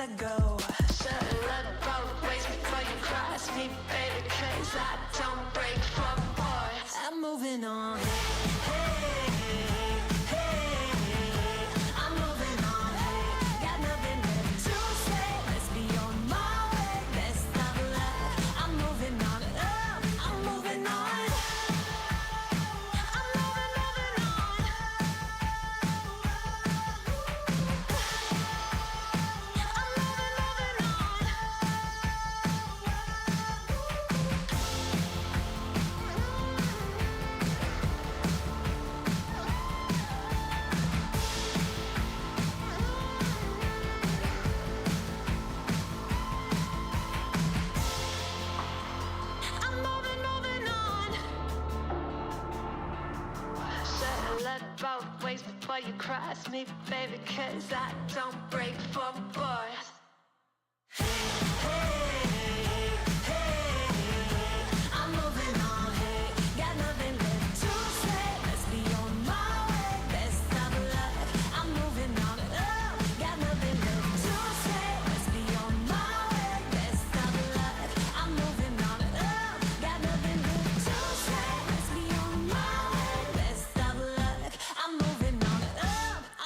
gotta go. Should've let both ways before you cross me, baby, 'cause I don't break for boys. I'm moving on. Hey, hey, I'm moving on. Hey, got nothing left to say. Let's be on my way. Best of luck. I'm moving on. I'm moving on. I'm moving on. I'm moving on. Should've let both ways before you cross me, baby, 'cause I don't break for boys. Hey, I'm moving on. Hey, got nothing left to say. Let's be on my way. Best of luck. I'm moving on. Got nothing left to say. Let's be on my way. Best of luck. I'm moving on. Got nothing left to say. Let's be on my way. Best of luck. I'm moving on.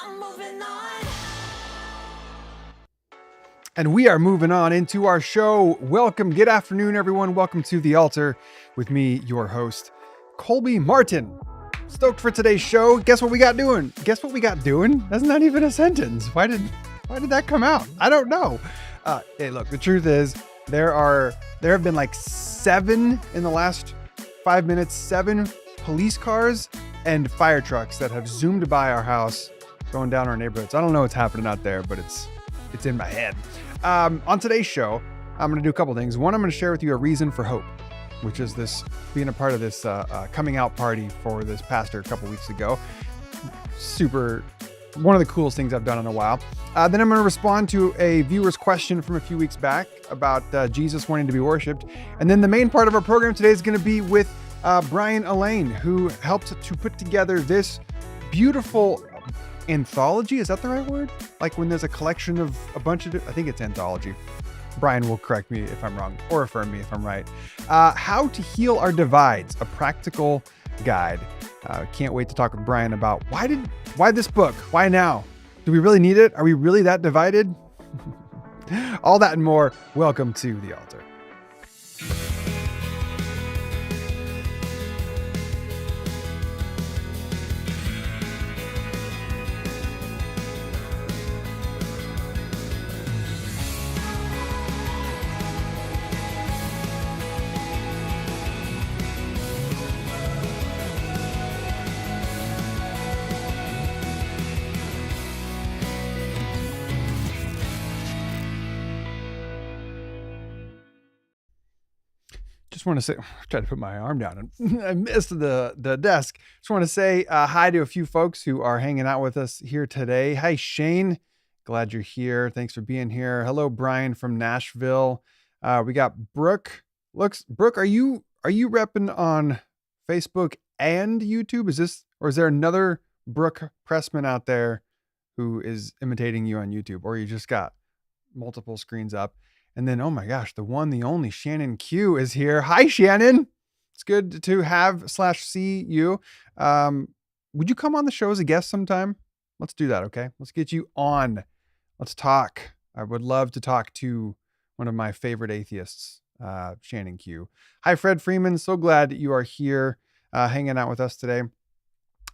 I'm moving on. And we are moving on into our show. Welcome. Good afternoon, everyone. Welcome to The Altar with me, your host, Colby Martin. Stoked for today's show. Guess what we got doing? Guess what we got doing? That's not even a sentence. Why did that come out? I don't know. Hey, look, the truth is there have been like 7 in the last 5 minutes, 7 police cars and fire trucks that have zoomed by our house going down our neighborhoods. I don't know what's happening out there, but it's in my head. On today's show, I'm going to do a couple things. One, I'm going to share with you a reason for hope, which is this being a part of this coming out party for this pastor a couple weeks ago. Super, one of the coolest things I've done in a while. Then I'm going to respond to a viewer's question from a few weeks back about Jesus wanting to be worshipped. And then the main part of our program today is going to be with Brian Allain, who helped to put together this beautiful anthology. Is that the right word? Like when there's a collection of a bunch of, I think it's anthology. Brian will correct me if I'm wrong or affirm me if I'm right. How to Heal Our Divides, a practical guide. Can't wait to talk with Brian about why this book? Why now? Do we really need it? Are we really that divided? All that and more. Welcome to The Altar. Just want to say, try to put my arm down and I missed the desk. Just want to say hi to a few folks who are hanging out with us here today. Hi, Shane. Glad you're here. Thanks for being here. Hello, Brian from Nashville. We got Brooke. Brooke, are you repping on Facebook and YouTube? Is there another Brooke Pressman out there who is imitating you on YouTube, or you just got multiple screens up? And then, oh my gosh, the one, the only Shannon Q is here. Hi, Shannon. It's good to have / see you. Would you come on the show as a guest sometime? Let's do that, okay? Let's get you on. Let's talk. I would love to talk to one of my favorite atheists, Shannon Q. Hi, Fred Freeman. So glad that you are here hanging out with us today.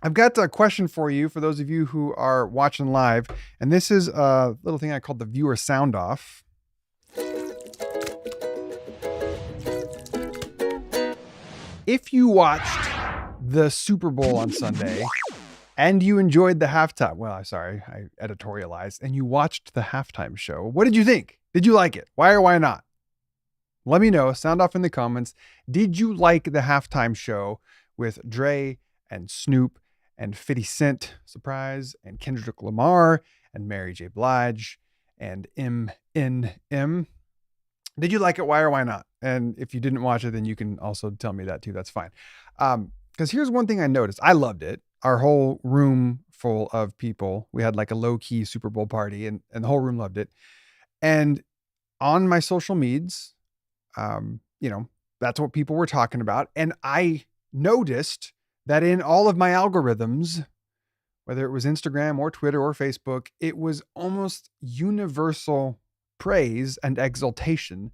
I've got a question for you for those of you who are watching live. And this is a little thing I call the viewer sound off. If you watched the Super Bowl on Sunday and you enjoyed the halftime, I editorialized, and you watched the halftime show, what did you think? Did you like it? Why or why not? Let me know. Sound off in the comments. Did you like the halftime show with Dre and Snoop and 50 Cent, surprise, and Kendrick Lamar and Mary J. Blige and Eminem? Did you like it? Why or why not? And if you didn't watch it, then you can also tell me that too. That's fine. Because here's one thing I noticed. I loved it. Our whole room full of people. We had like a low-key Super Bowl party and the whole room loved it. And on my social medias, that's what people were talking about. And I noticed that in all of my algorithms, whether it was Instagram or Twitter or Facebook, it was almost universal praise and exaltation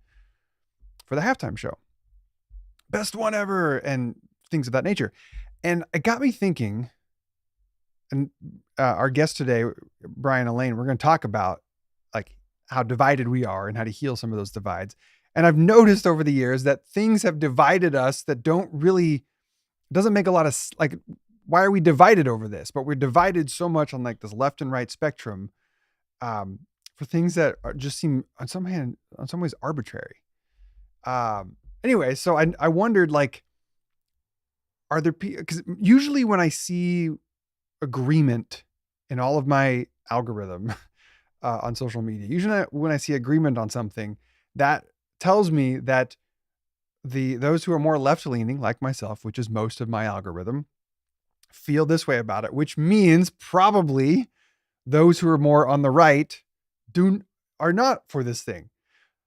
for the halftime show. Best one ever, and things of that nature. And it got me thinking, and our guest today, Brian Allain, we're going to talk about like how divided we are and how to heal some of those divides. And I've noticed over the years that things have divided us that doesn't make a lot of like, why are we divided over this? But we're divided so much on like this left and right spectrum for things that just seem on some ways arbitrary. Anyway, so I wondered, like, are there people, because usually when I see agreement in all of my algorithm on social media, usually when I see agreement on something, that tells me that those who are more left leaning, like myself, which is most of my algorithm, feel this way about it, which means probably those who are more on the right are not for this thing.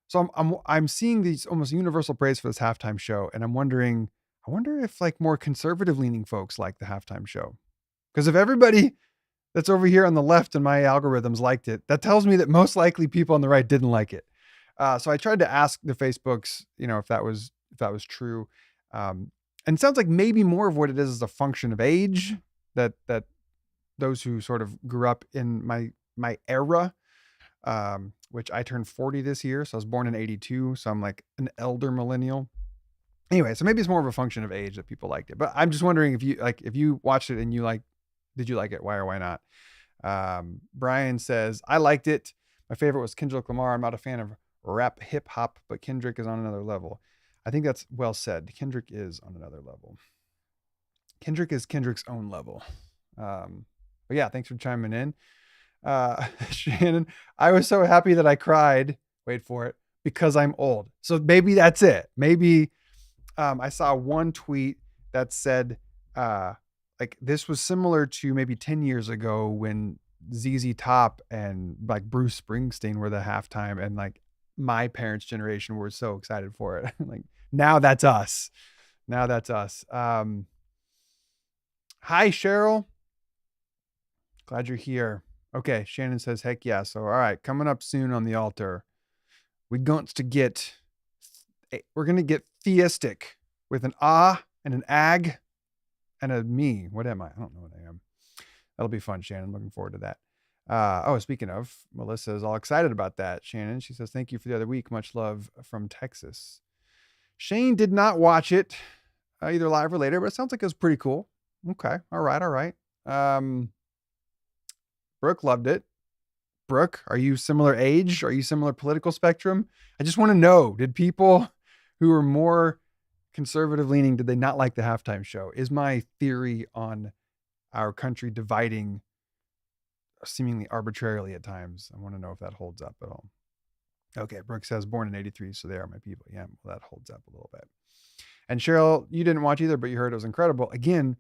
So I'm seeing these almost universal praise for this halftime show, and I wonder if like more conservative leaning folks like the halftime show. Because if everybody that's over here on the left in my algorithms liked it, that tells me that most likely people on the right didn't like it. So I tried to ask the Facebooks, if that was true. And it sounds like maybe more of what it is a function of age, that those who sort of grew up in my era, which I turned 40 this year. So I was born in 82. So I'm like an elder millennial. Anyway, so maybe it's more of a function of age that people liked it. But I'm just wondering if you watched it and did you like it? Why or why not? Brian says, I liked it. My favorite was Kendrick Lamar. I'm not a fan of rap hip hop, but Kendrick is on another level. I think that's well said. Kendrick is on another level. Kendrick is Kendrick's own level. But yeah, thanks for chiming in. Shannon, I was so happy that I cried. Wait for it. Because I'm old. So maybe that's it. Maybe I saw one tweet that said, like this was similar to maybe 10 years ago when ZZ Top and like Bruce Springsteen were the halftime, and like my parents' generation were so excited for it. Like now that's us. Hi, Cheryl. Glad you're here. Okay. Shannon says, heck yeah. So, all right. Coming up soon on the altar, we're going to get theistic with an and an ag and a me. What am I? I don't know what I am. That'll be fun, Shannon. Looking forward to that. Speaking of, Melissa is all excited about that. Shannon, she says, thank you for the other week. Much love from Texas. Shane did not watch it either live or later, but it sounds like it was pretty cool. Okay. All right. Brooke loved it. Brooke, are you similar age? Are you similar political spectrum? I just want to know, did people who are more conservative leaning, did they not like the halftime show? Is my theory on our country dividing seemingly arbitrarily at times? I want to know if that holds up at all. Okay, Brooke says born in 83, so they are my people. Yeah, well, that holds up a little bit. And Cheryl, you didn't watch either, but you heard it was incredible. Again,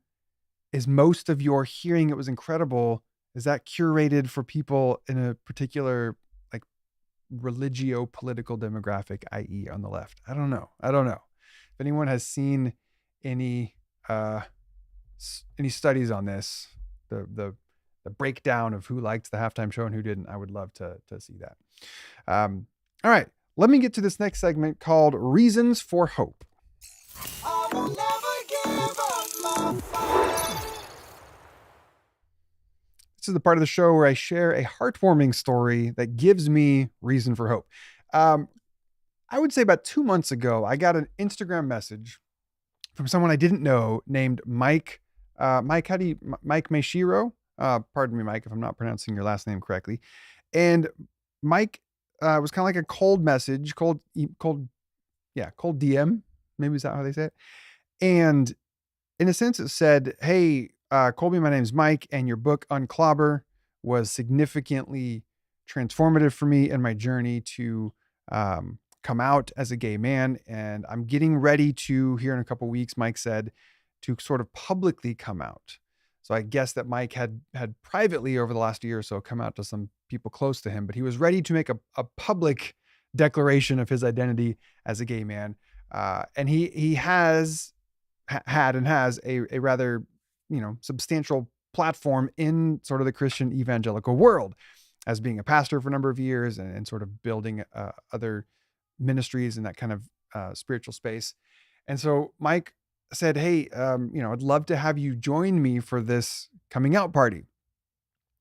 is most of your hearing it was incredible, is that curated for people in a particular like religio-political demographic, i.e. on the left? I don't know. If anyone has seen any studies on this, the breakdown of who liked the halftime show and who didn't, I would love to see that. All right, let me get to this next segment called Reasons for Hope. I will never give up my fight. This is the part of the show where I share a heartwarming story that gives me reason for hope. I would say about 2 months ago, I got an Instagram message from someone I didn't know named Mike. Mike Meishiro. Pardon me, Mike, if I'm not pronouncing your last name correctly. And Mike was kind of like a cold message, cold DM. Maybe is that how they say it? And in a sense, it said, hey, Colby, my name's Mike, and your book UnClobber was significantly transformative for me in my journey to come out as a gay man. And I'm getting ready to, here in a couple weeks, Mike said, to sort of publicly come out. So I guess that Mike had privately over the last year or so come out to some people close to him, but he was ready to make a public declaration of his identity as a gay man. And he had and has a rather, substantial platform in sort of the Christian evangelical world as being a pastor for a number of years and sort of building other ministries in that kind of spiritual space. And so Mike said, hey, I'd love to have you join me for this coming out party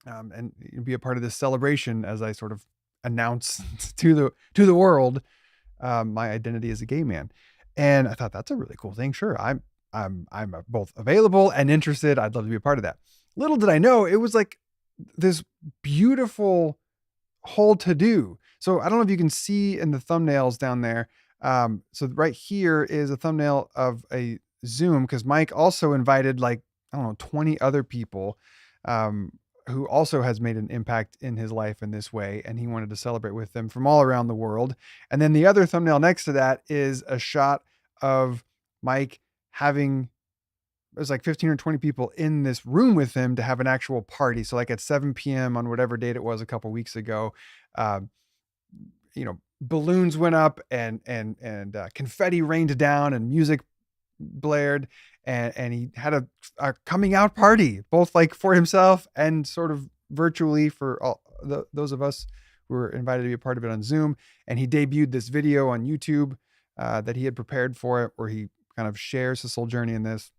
and be a part of this celebration as I sort of announce to the world my identity as a gay man. And I thought that's a really cool thing. Sure, I'm both available and interested. I'd love to be a part of that. Little did I know it was like this beautiful whole to do. So I don't know if you can see in the thumbnails down there. So right here is a thumbnail of a Zoom because Mike also invited 20 other people who also has made an impact in his life in this way. And he wanted to celebrate with them from all around the world. And then the other thumbnail next to that is a shot of Mike having, there's like 15 or 20 people in this room with him to have an actual party. So like at 7 p.m. on whatever date it was a couple weeks ago, balloons went up and confetti rained down and music blared and he had a coming out party, both like for himself and sort of virtually for all those of us who were invited to be a part of it on Zoom. And he debuted this video on YouTube that he had prepared for it, where he kind of shares his whole journey in this.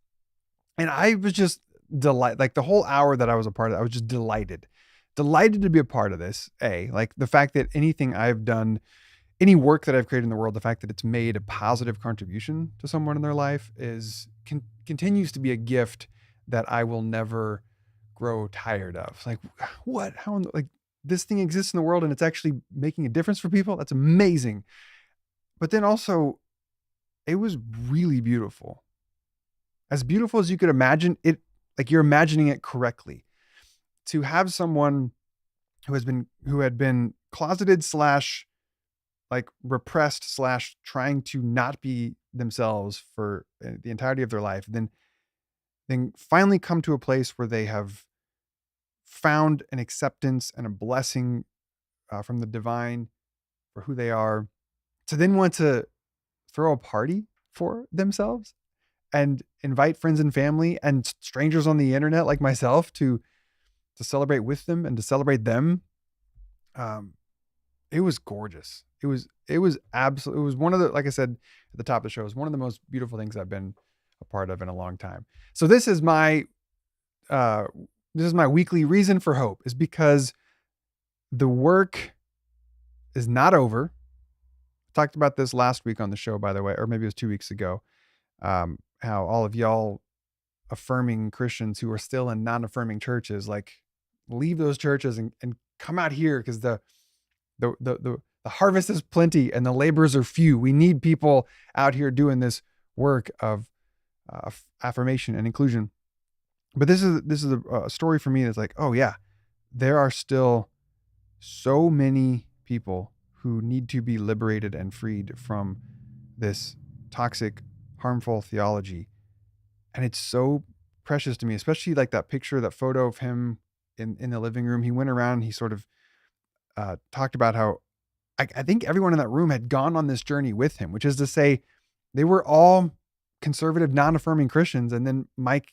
And I was just delighted, like the whole hour that I was a part of it, I was just delighted to be a part of this. Like the fact that anything I've done, any work that I've created in the world, the fact that it's made a positive contribution to someone in their life continues to be a gift that I will never grow tired of. Like what, how, like this thing exists in the world and it's actually making a difference for people. That's amazing. But then also it was really beautiful. As beautiful as you could imagine it, like you're imagining it correctly. To have someone who had been closeted / like repressed / trying to not be themselves for the entirety of their life, then finally come to a place where they have found an acceptance and a blessing from the divine for who they are, to then want to throw a party for themselves and invite friends and family and strangers on the internet like myself to celebrate with them and to celebrate them. It was gorgeous. It was absolutely, it was one of the, like I said at the top of the show, it was one of the most beautiful things I've been a part of in a long time. So this is my weekly reason for hope, is because the work is not over. I talked about this last week on the show, by the way, or maybe it was 2 weeks ago. How all of y'all affirming Christians who are still in non-affirming churches, like leave those churches and come out here, because the harvest is plenty and the laborers are few. We need people out here doing this work of affirmation and inclusion. But this is a story for me that's like, oh yeah, there are still so many people who need to be liberated and freed from this toxic, harmful theology. And it's so precious to me, especially like that picture, that photo of him in the living room. He went around, he sort of talked about how I think everyone in that room had gone on this journey with him, which is to say they were all conservative, non-affirming Christians. And then Mike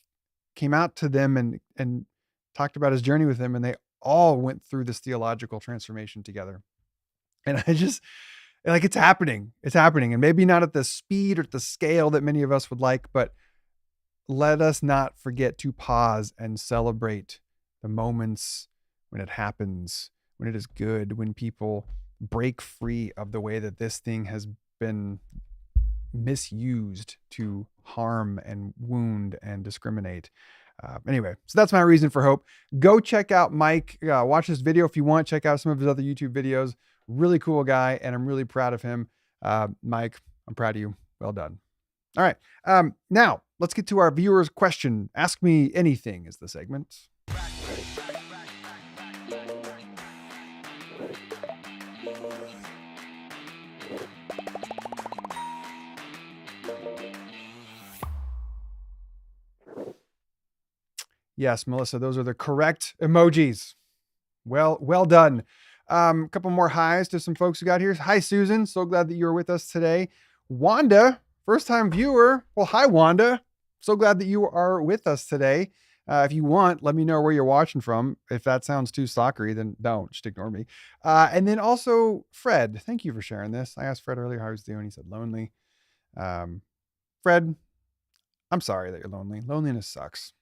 came out to them and talked about his journey with them, and they all went through this theological transformation together. And I just, like, it's happening. And maybe not at the speed or at the scale that many of us would like, but let us not forget to pause and celebrate the moments when it happens, when it is good, when people break free of the way that this thing has been misused to harm and wound and discriminate. Anyway, so that's my reason for hope. Go check out Mike. Watch this video if you want. Check out some of his other YouTube videos. Really cool guy, and I'm really proud of him. Mike, I'm proud of you. Well done. All right. Now let's get to our viewers' question. Ask Me Anything is the segment. Yes, Melissa, those are the correct emojis. Well done. A couple more highs to some folks who got here. Hi, Susan. So glad that you're with us today. Wanda, first time viewer. Well, hi, Wanda. So glad that you are with us today. If you want, let me know where you're watching from. If that sounds too stalkery, then don't, just ignore me. And then also Fred, thank you for sharing this. I asked Fred earlier how he was doing. He said lonely. Fred, I'm sorry that you're lonely. Loneliness sucks.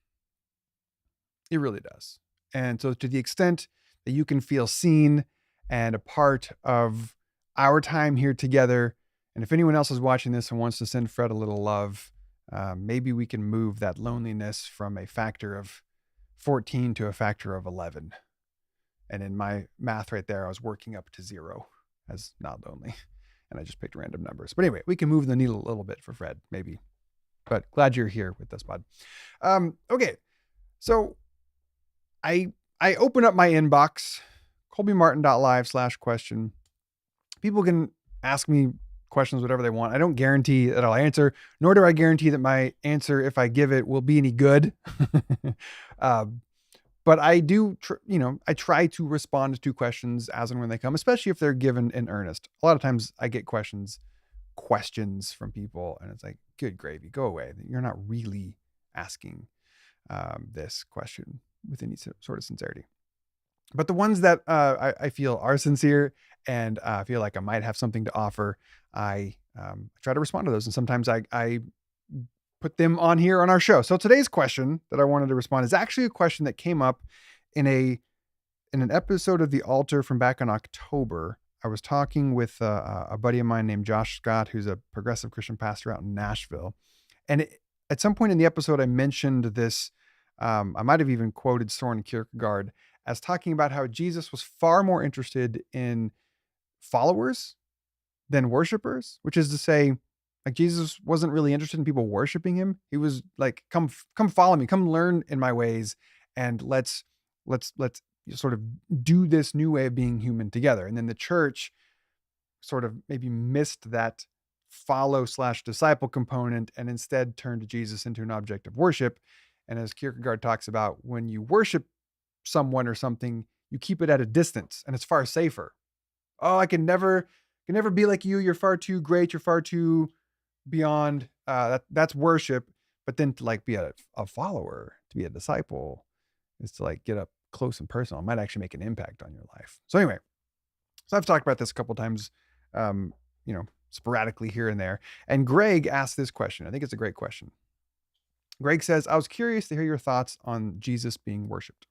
It really does. And so to the extent that you can feel seen and a part of our time here together, and if anyone else is watching this and wants to send Fred a little love, maybe we can move that loneliness from a factor of 14 to a factor of 11. And in my math right there, I was working up to 0 as not lonely. And I just picked random numbers. But anyway, we can move the needle a little bit for Fred, maybe. But glad you're here with us, bud. Okay. So I open up my inbox, colbymartin.live/question. People can ask me questions, whatever they want. I don't guarantee that I'll answer, nor do I guarantee that my answer, if I give it, will be any good. But I do, I try to respond to questions as and when they come, especially if they're given in earnest. A lot of times I get questions from people and it's like, good gravy, go away. You're not really asking this question with any sort of sincerity. But the ones that I feel are sincere and feel like I might have something to offer, I try to respond to those. And sometimes I put them on here on our show. So today's question that I wanted to respond is actually a question that came up in an episode of The Altar from back in October. I was talking with a buddy of mine named Josh Scott, who's a progressive Christian pastor out in Nashville. And at some point in the episode, I mentioned this. I might have even quoted Soren Kierkegaard as talking about how Jesus was far more interested in followers than worshipers, which is to say, like, Jesus wasn't really interested in people worshiping him. He was like, come follow me, come learn in my ways, and let's sort of do this new way of being human together. And then the church sort of maybe missed that follow/disciple component and instead turned to Jesus into an object of worship. And as Kierkegaard talks about, when you worship someone or something, you keep it at a distance and it's far safer. Oh, I can never be like you. You're far too great. You're far too beyond. That's worship. But then to like be a follower, to be a disciple, is to like get up close and personal. It might actually make an impact on your life. So anyway, I've talked about this a couple of times, sporadically here and there. And Greg asked this question. I think it's a great question. Greg says, I was curious to hear your thoughts on Jesus being worshiped.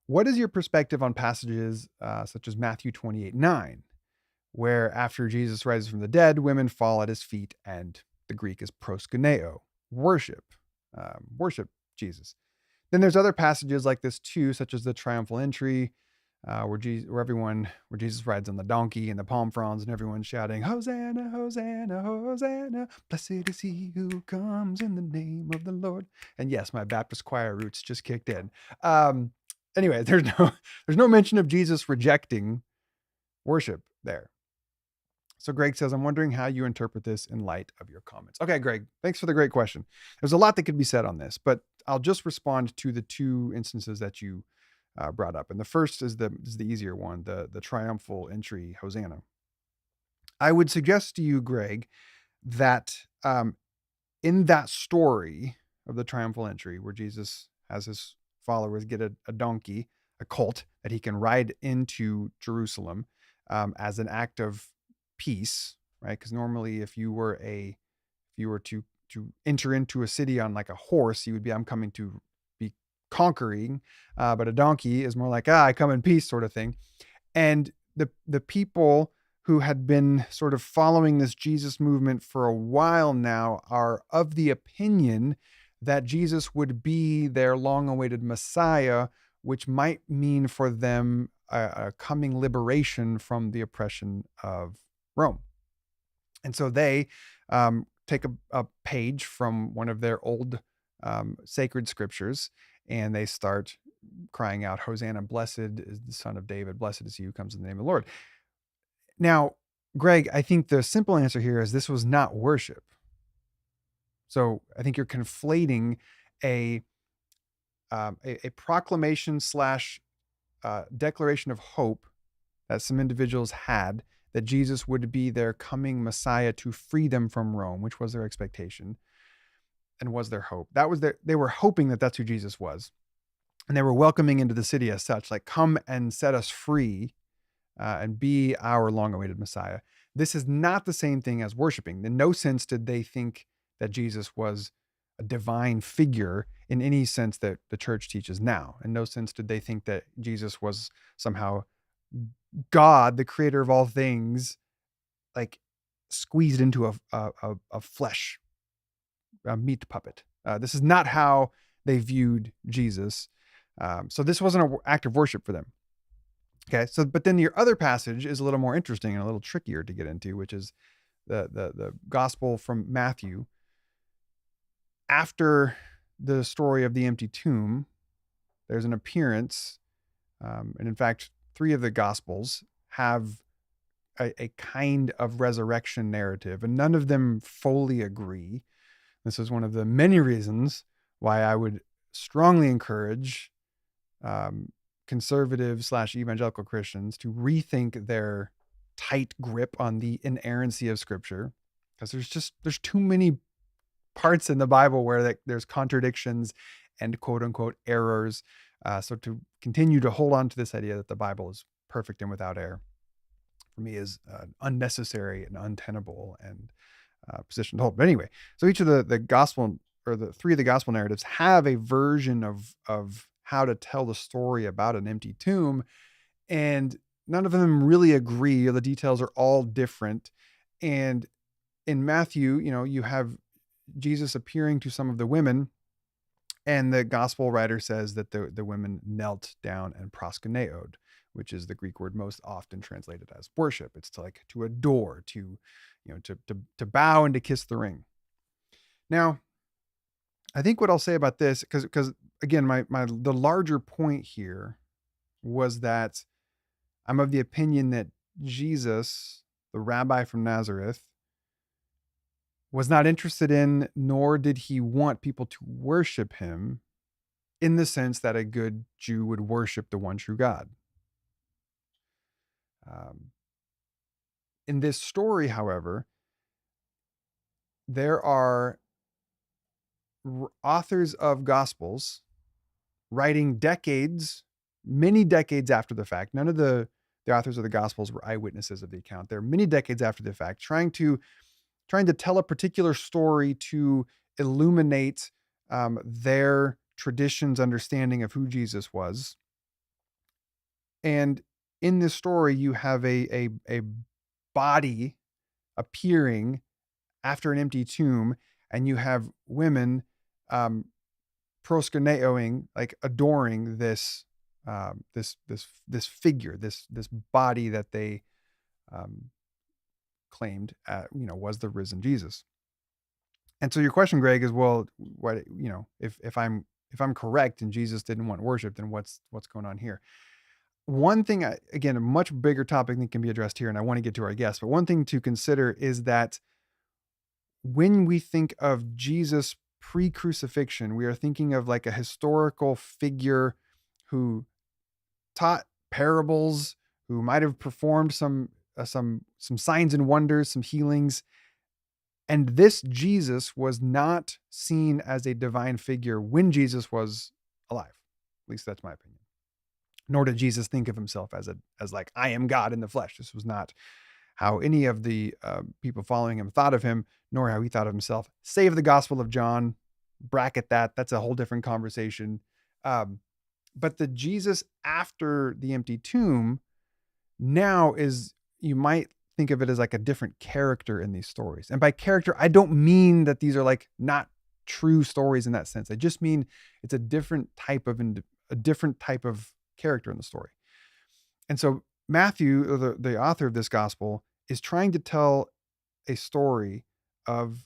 What is your perspective on passages such as Matthew 28:9, where after Jesus rises from the dead, women fall at his feet, and the Greek is proskuneo, worship Jesus. Then there's other passages like this too, such as the triumphal entry, where Jesus rides on the donkey and the palm fronds and everyone's shouting, Hosanna, Hosanna, Hosanna, blessed is he who comes in the name of the Lord. And yes, my Baptist choir roots just kicked in. Anyway, there's no mention of Jesus rejecting worship there. So Greg says, I'm wondering how you interpret this in light of your comments. Okay, Greg, thanks for the great question. There's a lot that could be said on this, but I'll just respond to the two instances that you brought up. And the first is the easier one, the triumphal entry, Hosanna. I would suggest to you, Greg, that in that story of the triumphal entry, where Jesus has his followers get a donkey, a colt that he can ride into Jerusalem as an act of peace, right? Because normally if you were to enter into a city on like a horse, you would be, I'm coming to be conquering, but a donkey is more like, I come in peace sort of thing. And the people who had been sort of following this Jesus movement for a while now are of the opinion that Jesus would be their long-awaited Messiah, which might mean for them a coming liberation from the oppression of Rome. And so they take a page from one of their old sacred scriptures, and they start crying out, Hosanna, blessed is the Son of David, blessed is he who comes in the name of the Lord. Now, Greg, I think the simple answer here is this was not worship. So I think you're conflating a a proclamation slash declaration of hope that some individuals had that Jesus would be their coming Messiah to free them from Rome, which was their expectation and was their hope. They were hoping that that's who Jesus was. And they were welcoming into the city as such, like, come and set us free and be our long-awaited Messiah. This is not the same thing as worshiping. In no sense did they think that Jesus was a divine figure in any sense that the church teaches now. In no sense did they think that Jesus was somehow God, the creator of all things, like squeezed into a flesh, a meat puppet. This is not how they viewed Jesus. So this wasn't an act of worship for them. Okay, so but then your other passage is a little more interesting and a little trickier to get into, which is the gospel from Matthew. After the story of the empty tomb, there's an appearance, and in fact, 3 of the gospels have a kind of resurrection narrative, and none of them fully agree. This is one of the many reasons why I would strongly encourage conservative / evangelical Christians to rethink their tight grip on the inerrancy of Scripture, because there's too many parts in the Bible where there's contradictions and quote unquote errors. So to continue to hold on to this idea that the Bible is perfect and without error, for me, is unnecessary and untenable and position to hold. But anyway, so each of the gospel, or the 3 of the gospel narratives, have a version of how to tell the story about an empty tomb, and none of them really agree, or the details are all different. And in Matthew, you have Jesus appearing to some of the women, and the gospel writer says that the women knelt down and proskuneoed, which is the Greek word most often translated as worship. It's to adore, to bow and to kiss the ring. Now, I think what I'll say about this, because again, the larger point here was that I'm of the opinion that Jesus, the rabbi from Nazareth, was not interested in, nor did he want people to worship him in the sense that a good Jew would worship the one true God. In this story, however, there are authors of Gospels writing many decades after the fact. None of the authors of the Gospels were eyewitnesses of the account. They're many decades after the fact, trying to tell a particular story to illuminate their tradition's understanding of who Jesus was. And in this story, you have a body appearing after an empty tomb, and you have women proskuneoing, like adoring this figure, this body that they claimed was the risen Jesus. And so your question, Greg, is, well, what, if I'm correct and Jesus didn't want worship, then what's going on here? One thing, again, a much bigger topic that can be addressed here, and I want to get to our guest, but one thing to consider is that when we think of Jesus pre-crucifixion, we are thinking of like a historical figure who taught parables, who might have performed some signs and wonders, some healings. And this Jesus was not seen as a divine figure when Jesus was alive. At least that's my opinion. Nor did Jesus think of himself as like, I am God in the flesh. This was not how any of the people following him thought of him, nor how he thought of himself. Save the Gospel of John, bracket that. That's a whole different conversation. But the Jesus after the empty tomb now is, you might think of it as like a different character in these stories. And by character, I don't mean that these are like not true stories in that sense. I just mean it's a different type of character in the story. And so Matthew, the author of this gospel, is trying to tell a story of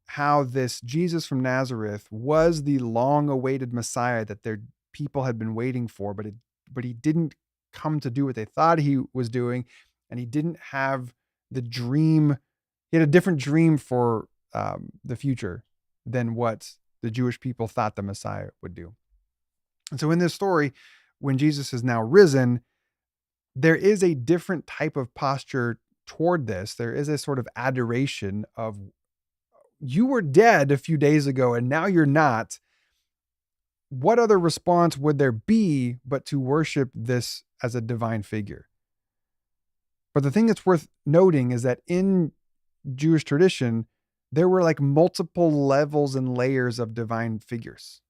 how this Jesus from Nazareth was the long-awaited Messiah that their people had been waiting for, but he didn't come to do what they thought he was doing, and he didn't have the dream. He had a different dream for the future than what the Jewish people thought the Messiah would do. And so in this story, when Jesus is now risen, there is a different type of posture toward this. There is a sort of adoration of, you were dead a few days ago and now you're not. What other response would there be but to worship this as a divine figure? But the thing that's worth noting is that in Jewish tradition, there were like multiple levels and layers of divine figures.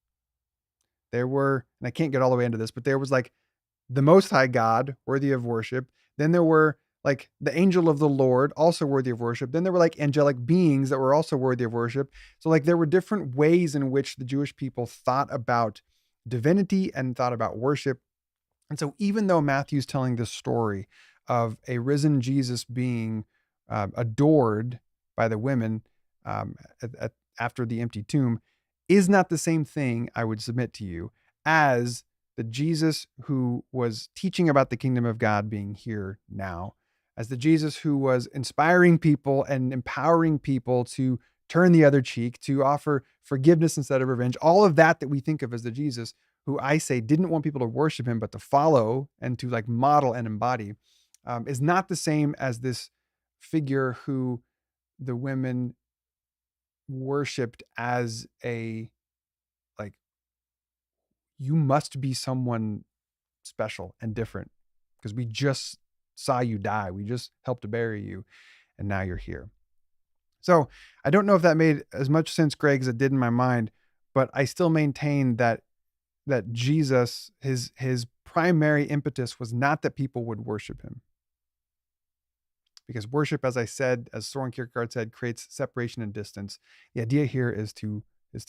There were, and I can't get all the way into this, but there was like the Most High God, worthy of worship. Then there were like the angel of the Lord, also worthy of worship. Then there were like angelic beings that were also worthy of worship. So like there were different ways in which the Jewish people thought about divinity and thought about worship. And so even though Matthew's telling this story of a risen Jesus being adored by the women after the empty tomb, is not the same thing, I would submit to you, as the Jesus who was teaching about the kingdom of God being here now, as the Jesus who was inspiring people and empowering people to turn the other cheek, to offer forgiveness instead of revenge. All of that we think of as the Jesus who, I say, didn't want people to worship him, but to follow and to like model and embody, is not the same as this figure who the women worshipped as a, like, you must be someone special and different because we just saw you die. We just helped to bury you and now you're here. So I don't know if that made as much sense, Greg, as it did in my mind, but I still maintain that Jesus, his primary impetus was not that people would worship him. Because worship, as I said, as Soren Kierkegaard said, creates separation and distance. The idea here is to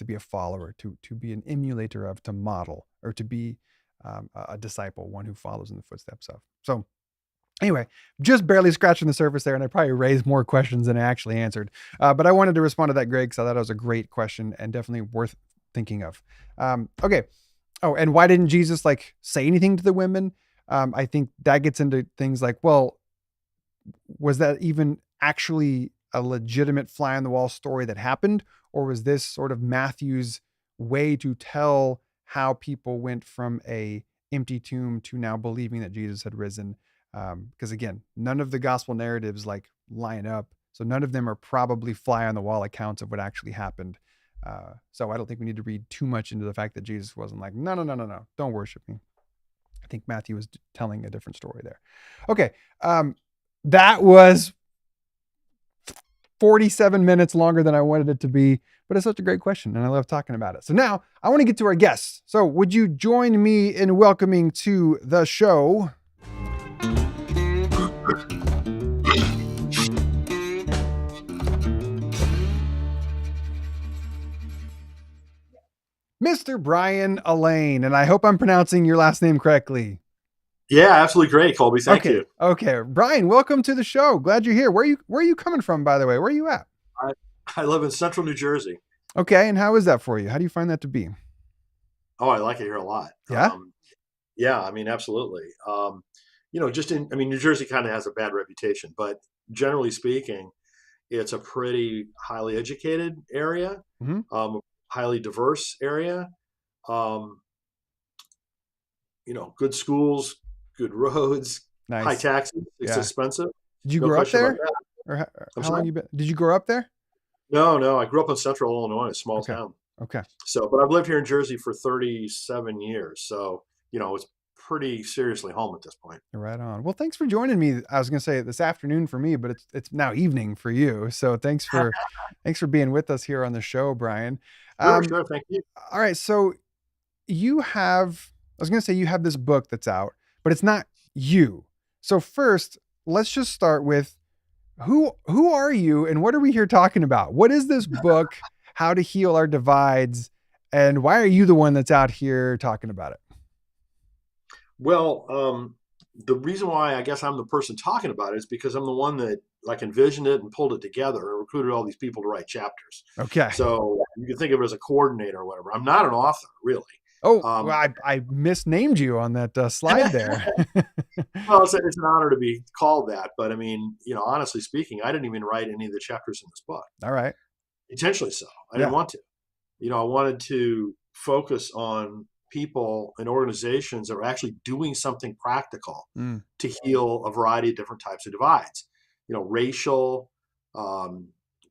be a follower, to be an emulator of, to model, or to be a disciple, one who follows in the footsteps of. So anyway, just barely scratching the surface there, and I probably raised more questions than I actually answered. But I wanted to respond to that, Greg, because I thought it was a great question and definitely worth thinking of. Okay. Oh, and why didn't Jesus like say anything to the women? I think that gets into things like, well, was that even actually a legitimate fly on the wall story that happened? Or was this sort of Matthew's way to tell how people went from a empty tomb to now believing that Jesus had risen? Because again, none of the gospel narratives like line up. So none of them are probably fly on the wall accounts of what actually happened. So I don't think we need to read too much into the fact that Jesus wasn't like, no, don't worship me. I think Matthew was telling a different story there. Okay. That was 47 minutes longer than I wanted it to be, but it's such a great question and I love talking about it. So now I want to get to our guests. So would you join me in welcoming to the show Mr. Brian Allain, and I hope I'm pronouncing your last name correctly. Yeah, absolutely great, Colby. Thank you. Okay, Brian, welcome to the show. Glad you're here. Where are you coming from, by the way? Where are you at? I live in central New Jersey. Okay, and how is that for you? How do you find that to be? Oh, I like it here a lot. Yeah? Yeah, I mean, absolutely. New Jersey kind of has a bad reputation, but generally speaking, it's a pretty highly educated area, Mm-hmm. highly diverse area. Good schools, good roads, Nice. high taxes. It's Yeah. expensive. Did you No grow up question about there? that. Or I'm how long sorry? you been? Did you grow up there? No, I grew up in central Illinois, a small Okay. town. Okay. So, but I've lived here in Jersey for 37 years. So, it's pretty seriously home at this point. Right on. Well, thanks for joining me. I was going to say this afternoon for me, but it's now evening for you. So thanks for being with us here on the show, Brian. Sure. Thank you. All right. So you have this book that's out, but it's not you. So first, let's just start with who are you and what are we here talking about? What is this book? How to Heal Our Divides, and why are you the one that's out here talking about it? Well, the reason why I guess I'm the person talking about it is because I'm the one that like envisioned it and pulled it together and recruited all these people to write chapters. Okay. So you can think of it as a coordinator or whatever. I'm not an author, really. Oh, well, I misnamed you on that slide there. Well, it's an honor to be called that. But I mean, honestly speaking, I didn't even write any of the chapters in this book. All right. Intentionally so. I didn't want to. I wanted to focus on people and organizations that are actually doing something practical Mm. to heal a variety of different types of divides, racial,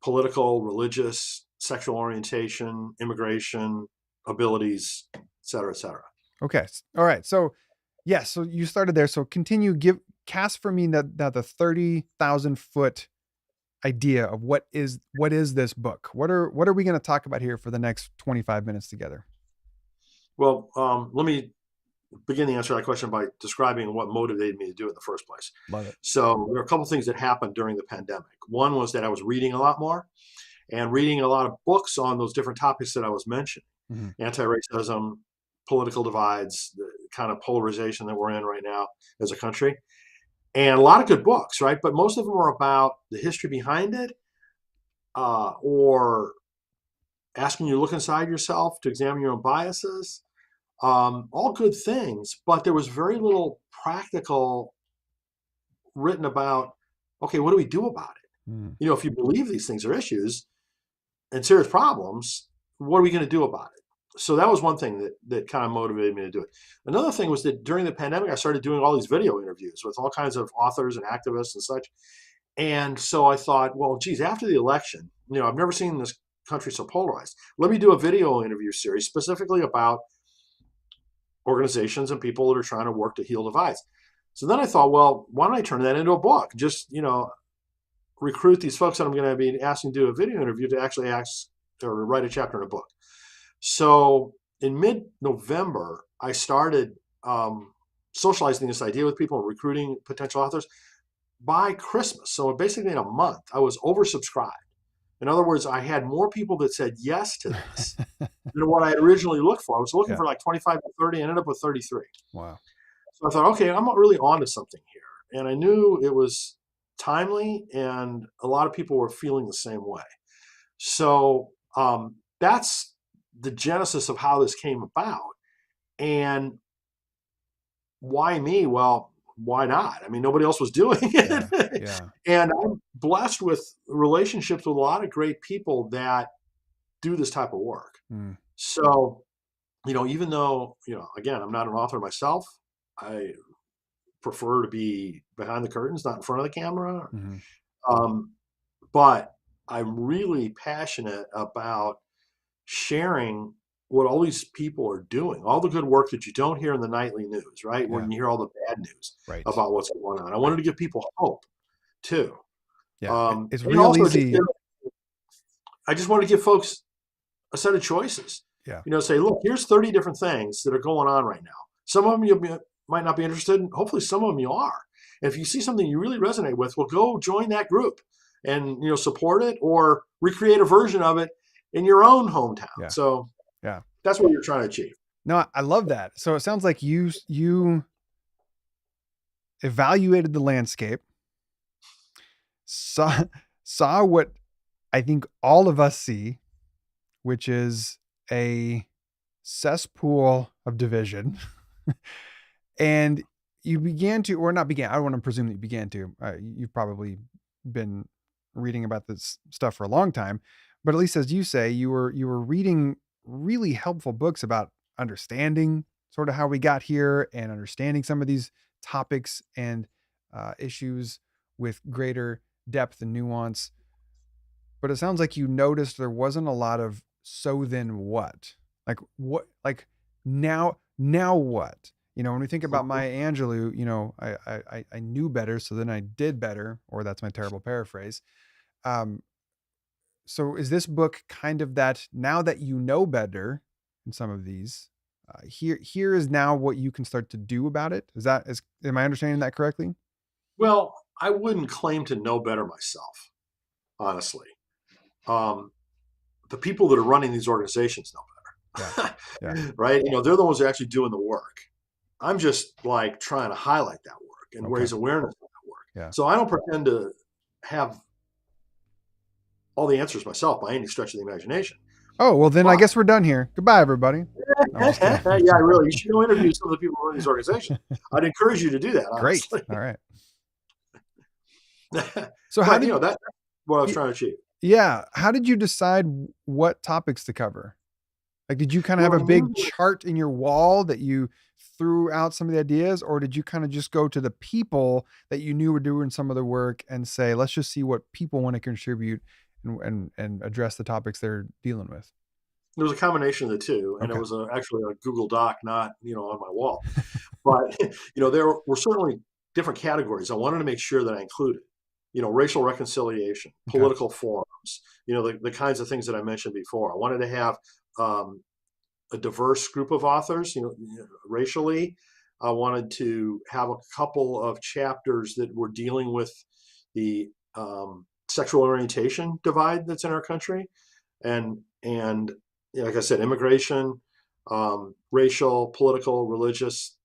political, religious, sexual orientation, immigration, abilities, et cetera, et cetera. Okay. All right. So so you started there. So continue, cast for me that the 30,000 foot idea of what is this book? What are we going to talk about here for the next 25 minutes together? Well, let me begin the answer to that question by describing what motivated me to do it in the first place. Love it. So there are a couple of things that happened during the pandemic. One was that I was reading a lot more and reading a lot of books on those different topics that I was mentioning. Mm-hmm. Anti-racism, political divides, the kind of polarization that we're in right now as a country. And a lot of good books, right? But most of them are about the history behind it, or asking you to look inside yourself to examine your own biases. All good things, but there was very little practical written about, okay, what do we do about it? Mm. If you believe these things are issues and serious problems, what are we going to do about it? So that was one thing that kind of motivated me to do it. Another thing was that during the pandemic, I started doing all these video interviews with all kinds of authors and activists and such. And so I thought, well, geez, after the election, I've never seen this country so polarized. Let me do a video interview series specifically about organizations and people that are trying to work to heal divides. So then I thought, well, why don't I turn that into a book? Just, recruit these folks that I'm going to be asking to do a video interview to actually ask or write a chapter in a book. So in mid-November, I started socializing this idea with people and recruiting potential authors. By Christmas, so basically in a month, I was oversubscribed. In other words, I had more people that said yes to this than what I had originally looked for. I was looking for like 25 to 30, ended up with 33. Wow. So I thought, okay, I'm not really onto something here. And I knew it was timely and a lot of people were feeling the same way. So that's the genesis of how this came about. And why me? Well, why not? I mean, nobody else was doing it. Yeah. And I'm blessed with relationships with a lot of great people that do this type of work. Mm. So, even though, again, I'm not an author myself, I prefer to be behind the curtains, not in front of the camera. Mm-hmm. But I'm really passionate about sharing what all these people are doing, all the good work that you don't hear in the nightly news, right? When you hear all the bad news about what's going on. I wanted to give people hope too. Yeah. It's and real also easy. I just want to give folks a set of choices. Yeah. Say, look, here's 30 different things that are going on right now. Some of them might not be interested in. Hopefully some of them you are. And if you see something you really resonate with, well, go join that group and, support it or recreate a version of it in your own hometown. Yeah. So yeah, that's what you're trying to achieve. No, I love that. So it sounds like you evaluated the landscape, saw what I think all of us see, which is a cesspool of division. And you began to, or not began, I don't want to presume that you began to, you've probably been reading about this stuff for a long time, but at least as you say, you were reading really helpful books about understanding sort of how we got here and understanding some of these topics and issues with greater depth and nuance. But it sounds like you noticed there wasn't a lot of, so then what? Like now what? When we think about Maya Angelou, I knew better, so then I did better, or that's my terrible paraphrase. So is this book kind of that, now that you know better in some of these, here is now what you can start to do about it? Am I understanding that correctly? Well, I wouldn't claim to know better myself, honestly. The people that are running these organizations know better, Yeah. right? They're the ones that are actually doing the work. I'm just like trying to highlight that work and raise awareness of that work. Yeah. So I don't pretend to have all the answers myself by any stretch of the imagination. Oh, well then I guess we're done here. Goodbye, everybody. Yeah, really. You should go interview some of the people who run these organizations. I'd encourage you to do that. Honestly. Great. All right. So that's what I was trying to achieve. Yeah. How did you decide what topics to cover? Like, did you kind of have Well, a big chart in your wall that you threw out some of the ideas, or did you kind of just go to the people that you knew were doing some of the work and say, let's just see what people want to contribute and address the topics they're dealing with? there was a combination of the two, and it Okay. was actually a Google Doc, not on my wall. But there were certainly different categories. I wanted to make sure that I included, racial reconciliation, Okay. political forums, the kinds of things that I mentioned before. I wanted to have a diverse group of authors, racially. I wanted to have a couple of chapters that were dealing with the sexual orientation divide that's in our country, and like I said, immigration, racial, political, religious.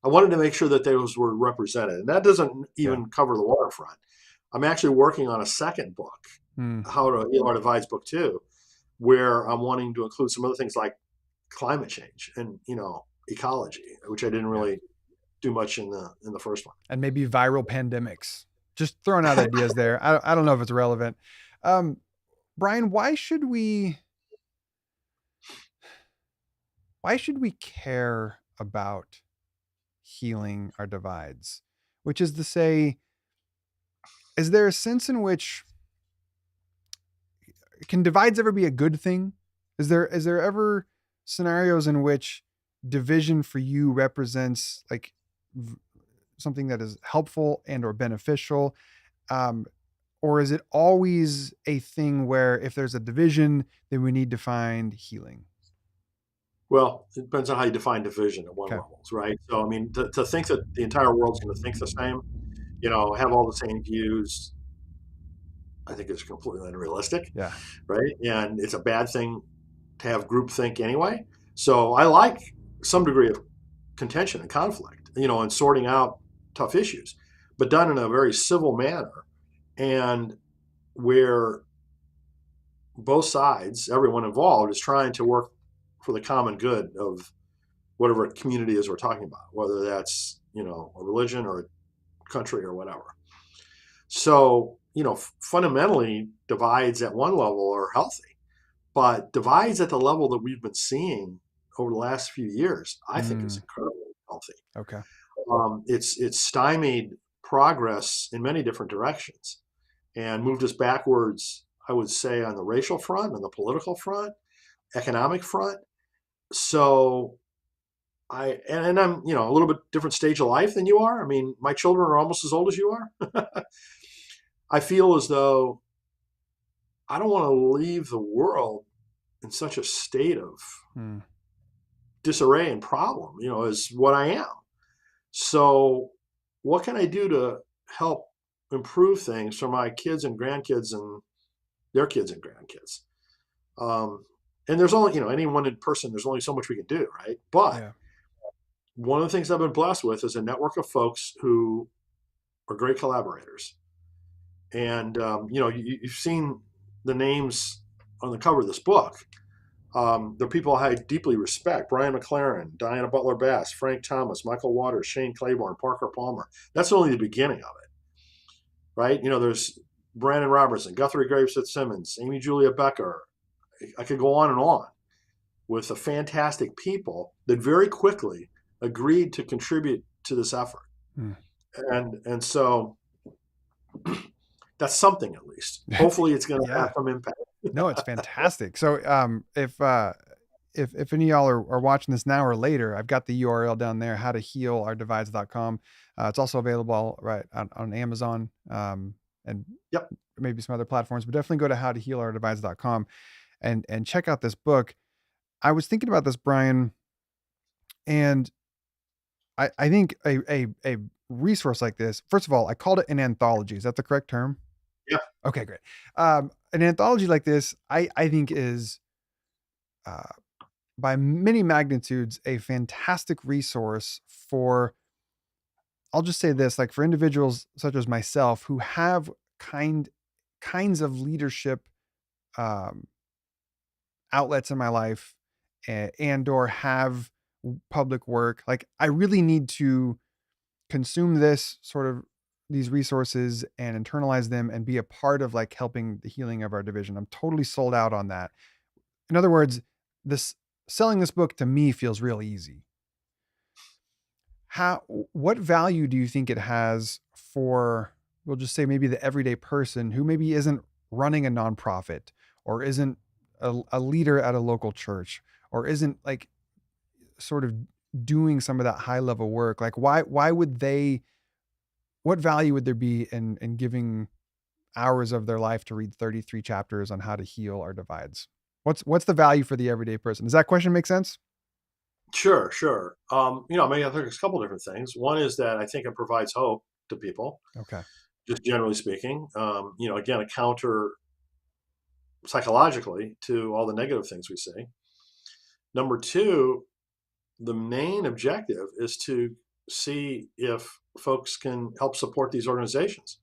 I wanted to make sure that those were represented, and that doesn't even cover the waterfront. I'm actually working on a second book, How to Heal Our Divides, book 2, where I'm wanting to include some other things like climate change and ecology, which I didn't really do much in the first one. And maybe viral pandemics. Just throwing out ideas there. I don't know if it's relevant. Brian, why should we care about healing our divides? Which is to say, is there a sense in which can divides ever be a good thing? Is there ever scenarios in which division for you represents like something that is helpful and or beneficial? Or is it always a thing where if there's a division, then we need to find healing? Well, it depends on how you define division at one Okay. levels, right? So, I mean, to think that the entire world's going to think the same, have all the same views, I think is completely unrealistic, Yeah. right? And it's a bad thing to have groupthink anyway. So I like some degree of contention and conflict, and sorting out tough issues, but done in a very civil manner, and where both sides, everyone involved, is trying to work for the common good of whatever community is we're talking about, whether that's a religion or a country or whatever. So fundamentally, divides at one level are healthy, but divides at the level that we've been seeing over the last few years, I think, is incredibly healthy. Okay. It's stymied progress in many different directions and moved us backwards, I would say, on the racial front, on the political front, economic front. So I'm a little bit different stage of life than you are. I mean, my children are almost as old as you are. I feel as though I don't want to leave the world in such a state of disarray and problem, as what I am. So what can I do to help improve things for my kids and grandkids and their kids and grandkids? And there's only, any one person, there's only so much we can do, right? But one of the things I've been blessed with is a network of folks who are great collaborators. And, you've seen the names on the cover of this book. They're people I deeply respect: Brian McLaren, Diana Butler Bass, Frank Thomas, Michael Waters, Shane Claiborne, Parker Palmer. That's only the beginning of it, right? There's Brandon Robertson, Guthrie Graves Fitzsimmons, Amy Julia Becker. I could go on with the fantastic people that very quickly agreed to contribute to this effort. And so that's something, at least. Hopefully it's going to have some impact. No, it's fantastic. So if any of y'all are watching this now or later, I've got the URL down there, howtohealourdivides.com. It's also available right on Amazon and maybe some other platforms, but definitely go to howtohealourdivides.com and check out this book. I was thinking about this, Brian, and I think a resource like this, first of all, I called it an anthology. Is that the correct term? Yeah. Okay, great. An anthology like this, I think is by many magnitudes a fantastic resource for, I'll just say this, like for individuals such as myself who have kinds of leadership outlets in my life and or have public work. Like I really need to consume these resources and internalize them and be a part of like helping the healing of our division. I'm totally sold out on that. In other words, this selling this book to me feels real easy. What value do you think it has for, we'll just say maybe the everyday person who maybe isn't running a nonprofit or isn't a leader at a local church or isn't like sort of doing some of that high level work? Like why would they, what value would there be in giving hours of their life to read 33 chapters on how to heal our divides? What's the value for the everyday person? Does that question make sense? Sure, sure. Maybe I think it's a couple different things. One is that I think it provides hope to people, Okay. just generally speaking. Again, a counter psychologically to all the negative things we see. Number two, the main objective is to see if folks can help support these organizations,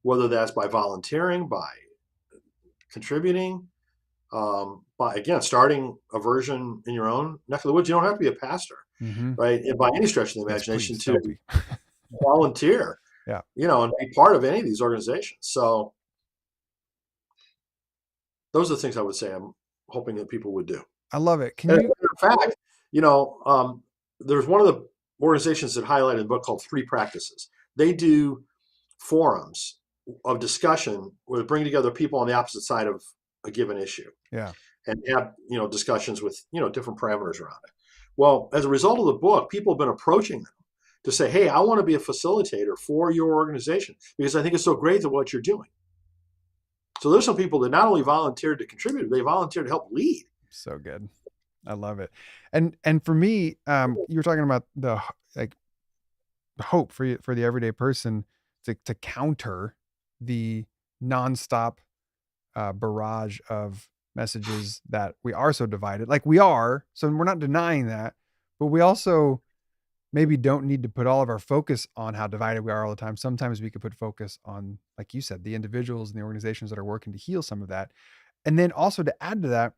whether that's by volunteering, by contributing, by, again, starting a version in your own neck of the woods. You don't have to be a pastor, Mm-hmm. right? And by any stretch of the Yes, imagination please to don't be. volunteer, Yeah. and be part of any of these organizations. So those are the things I would say I'm hoping that people would do. I love it. Can And you, in fact, there's one of the organizations that highlighted in the book called Three Practices. They do forums of discussion where they bring together people on the opposite side of a given issue yeah. and have discussions with different parameters around it. Well, as a result of the book, people have been approaching them to say, hey, I want to be a facilitator for your organization because I think it's so great that what you're doing. So there's some people that not only volunteered to contribute, they volunteered to help lead. So good. I love it. And for me, you were talking about the hope for the everyday person to counter the nonstop barrage of messages that we are so divided. Like we are, so we're not denying that, but we also maybe don't need to put all of our focus on how divided we are all the time. Sometimes we could put focus on, like you said, the individuals and the organizations that are working to heal some of that. And then also to add to that,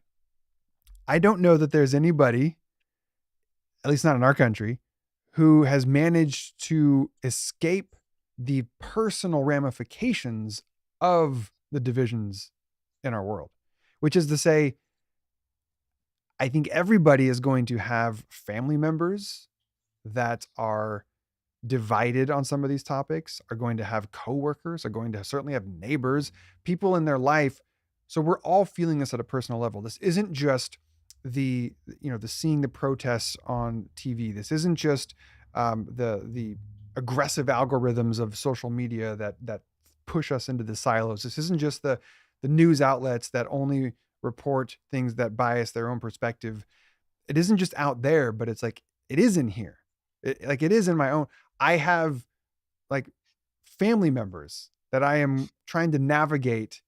I don't know that there's anybody, at least not in our country, who has managed to escape the personal ramifications of the divisions in our world, which is to say, I think everybody is going to have family members that are divided on some of these topics, are going to have coworkers, are going to certainly have neighbors, people in their life. So we're all feeling this at a personal level. This isn't just the seeing the protests on TV. This isn't just the aggressive algorithms of social media that push us into the silos. This isn't just the news outlets that only report things that bias their own perspective. It isn't just out there, but it's like it is in here. It is in my own. I have like family members that I am trying to navigate.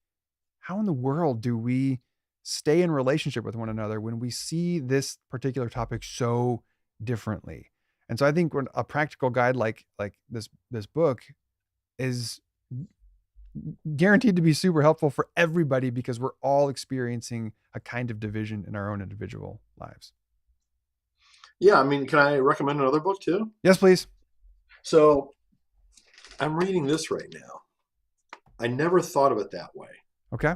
How in the world do we stay in relationship with one another when we see this particular topic so differently? And so I think when a practical guide like this book is guaranteed to be super helpful for everybody because we're all experiencing a kind of division in our own individual lives. Yeah, I mean, can I recommend another book too? Yes, please. So I'm reading this right now. I never thought of it that way. Okay.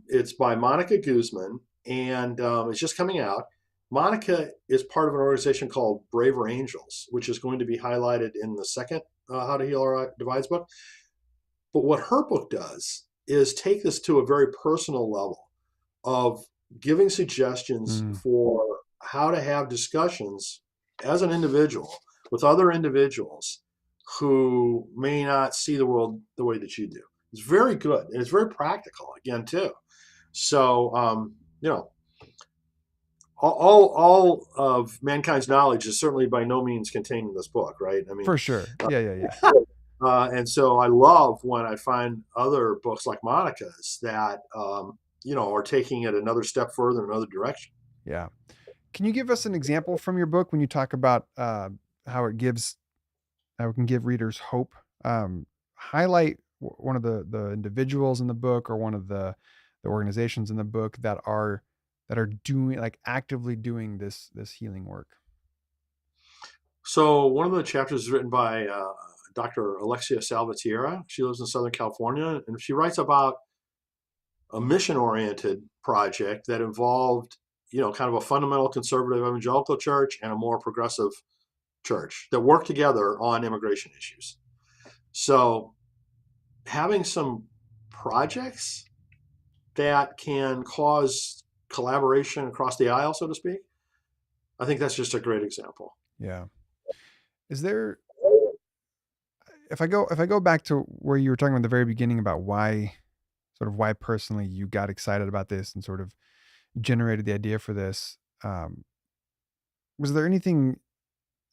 It's by Monica Guzman, and it's just coming out. Monica is part of an organization called Braver Angels, which is going to be highlighted in the second How to Heal Our Divides book. But what her book does is take this to a very personal level of giving suggestions for how to have discussions as an individual with other individuals who may not see the world the way that you do. It's very good, and it's very practical again too. So all of mankind's knowledge is certainly by no means contained in this book, right? I mean, For sure. Yeah. and so I love when I find other books like Monica's that are taking it another step further in another direction. Yeah. Can you give us an example from your book when you talk about how it can give readers hope? Highlight one of the individuals in the book or one of the organizations in the book that are doing, like, actively doing this healing work. So one of the chapters is written by Dr. Alexia Salvatierra. She lives in Southern California, and she writes about a mission-oriented project that involved kind of a fundamental conservative evangelical church and a more progressive church that work together on immigration issues. So having some projects that can cause collaboration across the aisle, so to speak, I think that's just a great example. Yeah. Is there, if I go back to where you were talking about the very beginning about why personally you got excited about this and sort of generated the idea for this, was there anything,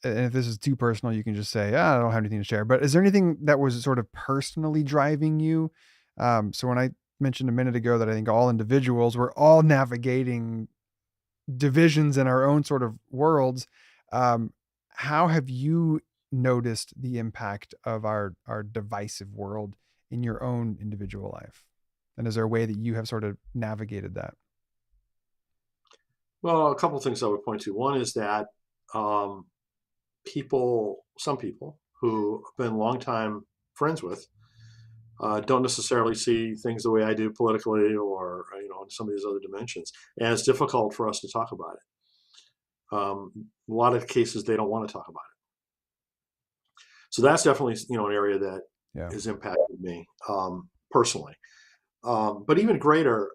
and if this is too personal, you can just say, I don't have anything to share, but is there anything that was sort of personally driving you? So when I mentioned a minute ago that I think all individuals, we're all navigating divisions in our own sort of worlds. How have you noticed the impact of our divisive world in your own individual life? And is there a way that you have sort of navigated that? Well, a couple of things I would point to. One is that um, some people who have been longtime friends with, don't necessarily see things the way I do politically or, in some of these other dimensions. And it's difficult for us to talk about it. A lot of cases, they don't want to talk about it. So that's definitely, an area that Yeah. has impacted me personally. But even greater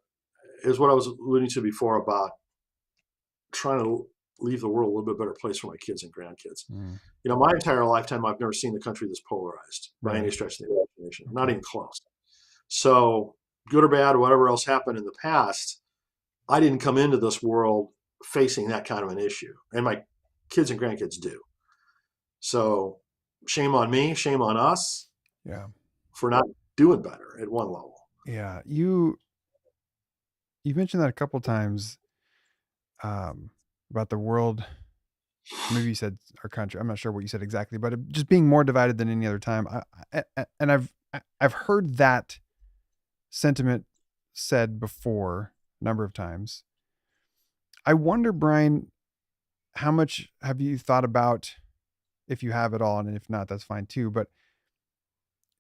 is what I was alluding to before about trying to leave the world a little bit better place for my kids and grandkids. Mm. My entire lifetime, I've never seen the country this polarized by any Really? stretch of the imagination, not even close. So good or bad, whatever else happened in the past, I didn't come into this world facing that kind of an issue. And my kids and grandkids do. So shame on me, shame on us Yeah. for not doing better at one level. Yeah. You mentioned that a couple times, about the world. Maybe you said our country. I'm not sure what you said exactly, but just being more divided than any other time. And I've heard that sentiment said before a number of times. I wonder, Brian, how much have you thought about, if you have at all, and if not, that's fine too, but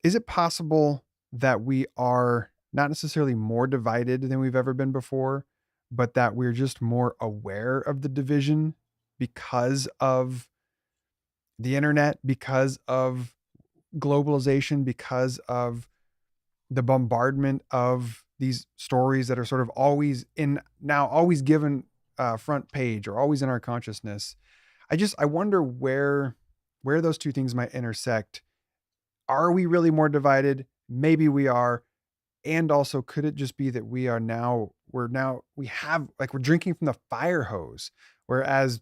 is it possible that we are not necessarily more divided than we've ever been before, but that we're just more aware of the division because of the internet, because of globalization, because of the bombardment of these stories that are sort of always given front page or always in our consciousness? I wonder where those two things might intersect. Are we really more divided? Maybe we are. And also, could it just be that we're drinking from the fire hose, whereas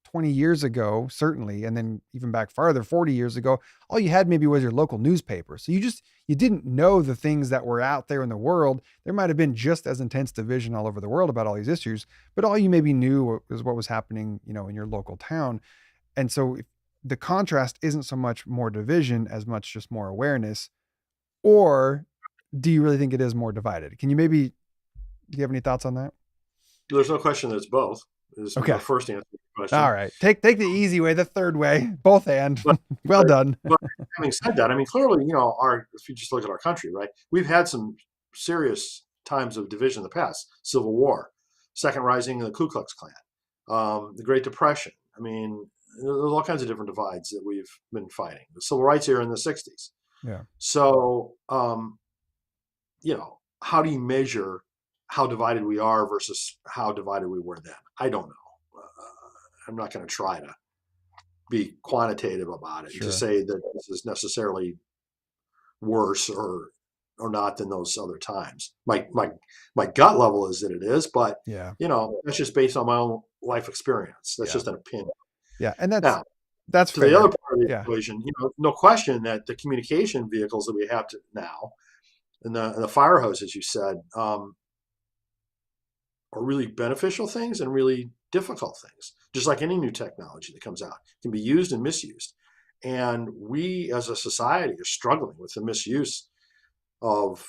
20 years ago, certainly, and then even back farther, 40 years ago, all you had maybe was your local newspaper. So you didn't know the things that were out there in the world. There might have been just as intense division all over the world about all these issues, but all you maybe knew was what was happening, in your local town. And so the contrast isn't so much more division as much just more awareness. Or do you really think it is more divided? Do you have any thoughts on that? There's no question that it's both. Is Okay. my first answer to the question. All right. Take the easy way, the third way, both and. Well done. But having said that, clearly, if you just look at our country, right, we've had some serious times of division in the past: Civil War, Second Rising of the Ku Klux Klan, the Great Depression. There's all kinds of different divides that we've been fighting. The Civil Rights era in the '60s. Yeah. So, how do you measure how divided we are versus how divided we were then? I don't know. I'm not going to try to be quantitative about it to say that this is necessarily worse or not than those other times. My gut level is that it is, but Yeah. that's just based on my own life experience. That's just an opinion. Yeah. And that's fair. The other part of the equation. No question that the communication vehicles that we have now, and the fire hose, as you said, are really beneficial things and really difficult things. Just like any new technology that comes out, it can be used and misused. And we as a society are struggling with the misuse of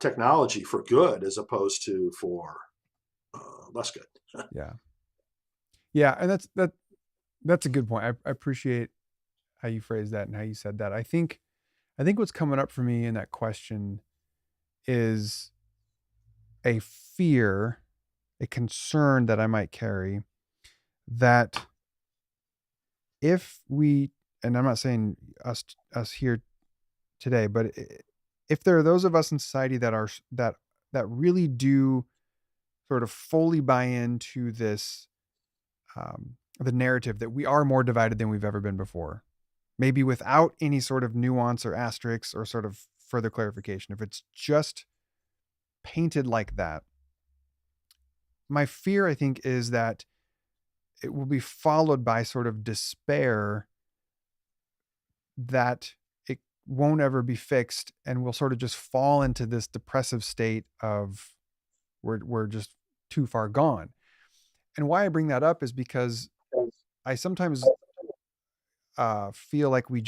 technology for good as opposed to for less good. Yeah. Yeah. And that's a good point. I appreciate how you phrased that and how you said that. I think what's coming up for me in that question is a fear a concern that I might carry, that if we, and I'm not saying us here today, but if there are those of us in society that are that really do sort of fully buy into this, the narrative that we are more divided than we've ever been before, maybe without any sort of nuance or asterisks or sort of further clarification, if it's just painted like that, my fear, I think, is that it will be followed by sort of despair that it won't ever be fixed, and we'll sort of just fall into this depressive state of we're just too far gone. And why I bring that up is because I sometimes feel like we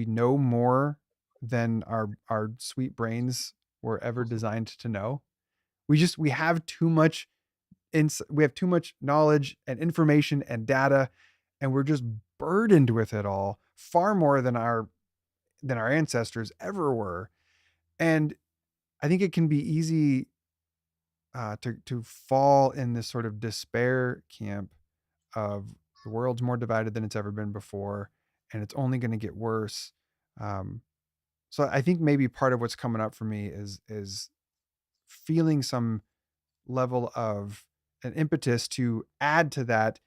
know more than our sweet brains were ever designed to know. We have too much we have too much knowledge and information and data, and we're just burdened with it all far more than our ancestors ever were. And I think it can be easy to fall in this sort of despair camp of the world's more divided than it's ever been before, and it's only going to get worse. Um, so I think maybe part of what's coming up for me is feeling some level of an impetus to add to that.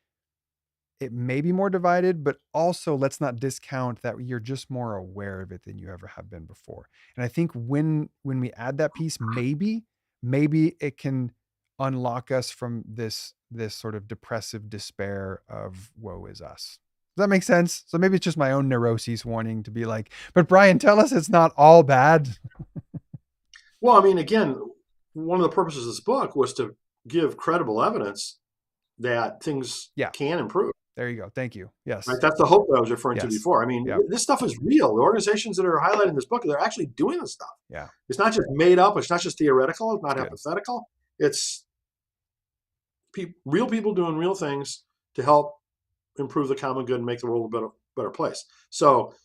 It may be more divided, but also let's not discount that you're just more aware of it than you ever have been before. And I think when we add that piece, maybe it can unlock us from this sort of depressive despair of woe is us. Does that make sense? So maybe it's just my own neuroses wanting to be like, but Brian, tell us it's not all bad. Well, I mean, again, one of the purposes of this book was to give credible evidence that things Yeah. can improve. There you go. Thank you. Yes. Right? That's the hope that I was referring to Yes. before. I mean, Yeah. this stuff is real. The organizations that are highlighted in this book, they're actually doing this stuff. Yeah. It's not just made up. It's not just theoretical. It's not Good. hypothetical. It's real people doing real things to help improve the common good and make the world a better place. So,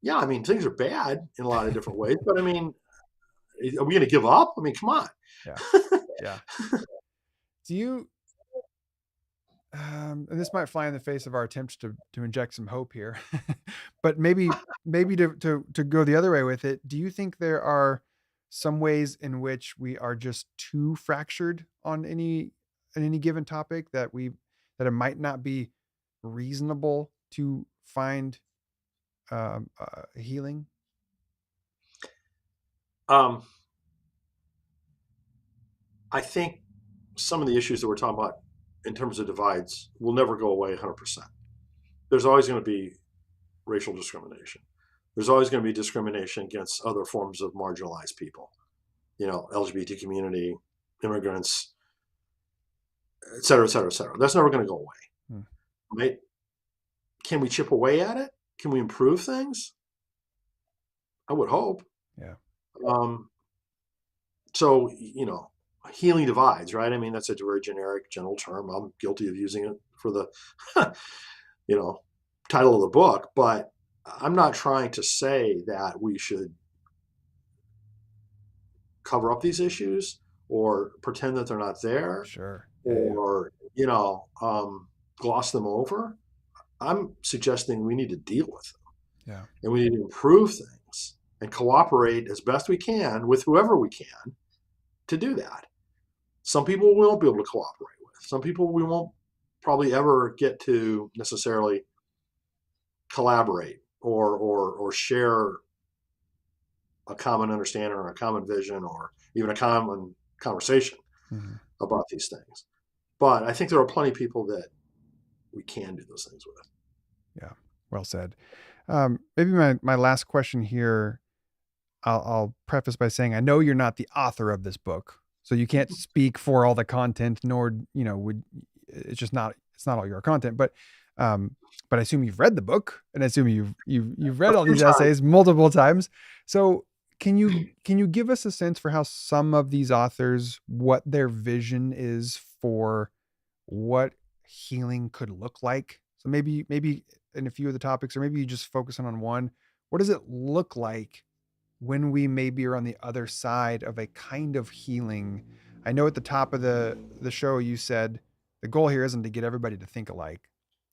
yeah, I mean, things are bad in a lot of different ways, but I mean, are we going to give up? I mean, come on. Yeah. Yeah. Do you, and this might fly in the face of our attempts to inject some hope here, but maybe to go the other way with it, do you think there are some ways in which we are just too fractured on any given topic that it might not be reasonable to find healing? I think some of the issues that we're talking about in terms of divides will never go away 100%. There's always going to be racial discrimination. There's always going to be discrimination against other forms of marginalized people, LGBT community, immigrants, et cetera, et cetera, et cetera. That's never going to go away, right? Can we chip away at it? Can we improve things? I would hope. Yeah. So, healing divides, right? I mean, that's a very generic, general term. I'm guilty of using it for the, title of the book, but I'm not trying to say that we should cover up these issues or pretend that they're not there. Sure. Or, gloss them over. I'm suggesting we need to deal with them. Yeah. And we need to improve things and cooperate as best we can with whoever we can to do that. Some people we won't be able to cooperate with. Some people we won't probably ever get to necessarily collaborate or share a common understanding or a common vision or even a common conversation about these things. But I think there are plenty of people that we can do those things with. Yeah. Well said. Maybe my last question here, I'll preface by saying, I know you're not the author of this book, so you can't speak for all the content, nor, it's not all your content, but I assume you've read the book, and I assume you've read all these essays multiple times. So can you give us a sense for how some of these authors, what their vision is for what healing could look like? So maybe in a few of the topics, or maybe you just focus on one. What does it look like when we maybe are on the other side of a kind of healing I know at the top of the show you said the goal here isn't to get everybody to think alike.